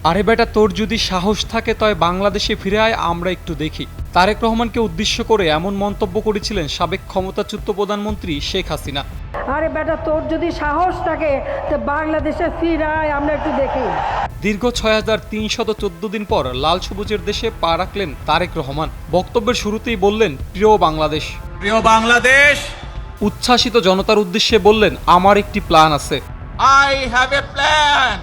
আরে বেটা, তোর যদি সাহস থাকে তয় বাংলাদেশে ফিরে আয়, আমরা একটু দেখি। তারেক রহমানকে উদ্দেশ্য করে এমন মন্তব্য করেছিলেন সাবেক ক্ষমতাচ্যুত প্রধানমন্ত্রী শেখ হাসিনা। আরে বেটা, তোর যদি সাহস থাকে তো বাংলাদেশে ফিরায়, আমরা একটু দেখি। দীর্ঘ ৬৩১৪ দিন পর লাল সবুজের দেশে পা রাখলেন তারেক রহমান। বক্তব্যের শুরুতেই বললেন, প্রিয় বাংলাদেশ। প্রিয় বাংলাদেশ, উচ্ছ্বাসিত জনতার উদ্দেশ্যে বললেন, আমার একটি প্ল্যান আছে। I have a plan.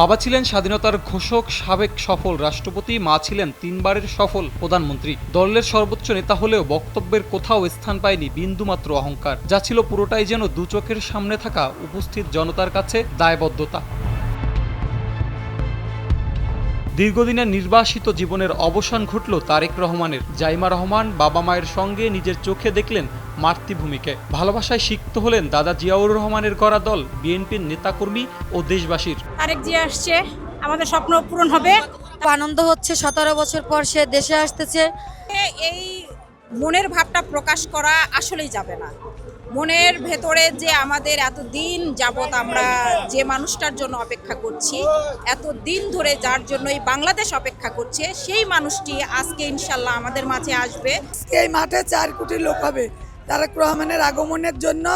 বাবা ছিলেন স্বাধীনতার ঘোষক, সাবেক সফল রাষ্ট্রপতি, মা ছিলেন 3 বারের সফল প্রধানমন্ত্রী। দলের সর্বোচ্চ নেতা হলেও বক্তব্যের কোথাও স্থান পায়নি বিন্দুমাত্র অহংকার, যা ছিল পুরোটাই যেন দু চোখের সামনে থাকা উপস্থিত জনতার কাছে দায়বদ্ধতা। দীর্ঘদিনের নির্বাসিত জীবনের অবসান ঘটল তারেক রহমানের। জাইমা রহমান বাবা মায়ের সঙ্গে নিজের চোখে দেখলেন মাতৃভূমিকে। ভালোবাসায় সিক্ত হলেন দাদা জিয়াউর রহমানের গড়া দল, বিএনপির নেতাকর্মী ও দেশবাসীর। তারেক জিয়া আসছে, আমাদের স্বপ্ন পূরণ হবে। আনন্দ হচ্ছে, 17 বছর পর সে দেশে আসতেছে। এই মনের ভাবটা প্রকাশ করা আসলেই যাবে না। মনের ভেতরে যে আমাদের এতদিন যাবত আমরা যে মানুষটার জন্য অপেক্ষা করছি, এতদিন ধরে যার জন্যই বাংলাদেশ অপেক্ষা করছে, সেই মানুষটি আজকে ইনশাল্লাহ আমাদের মাঝে আসবে। এই মাঠে 4 কোটি লোক হবে তারেক রহমানের আগমনের জন্য।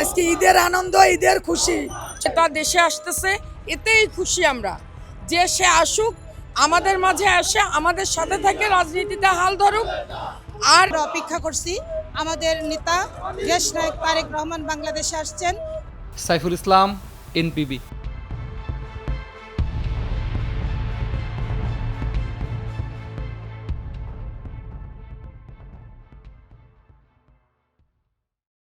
আজকে ঈদের আনন্দ, ঈদের খুশি। সেটা দেশে আসতেছে, এতেই খুশি আমরা যে সে আসুক, আমাদের মাঝে আসে, আমাদের সাথে থেকে রাজনীতিতে হাল ধরুক। আর অপেক্ষা করছি আমাদের নেতা দেশনায়ক তারেক রহমান বাংলাদেশে আসছেন। সাইফুল ইসলাম, এনপিবি।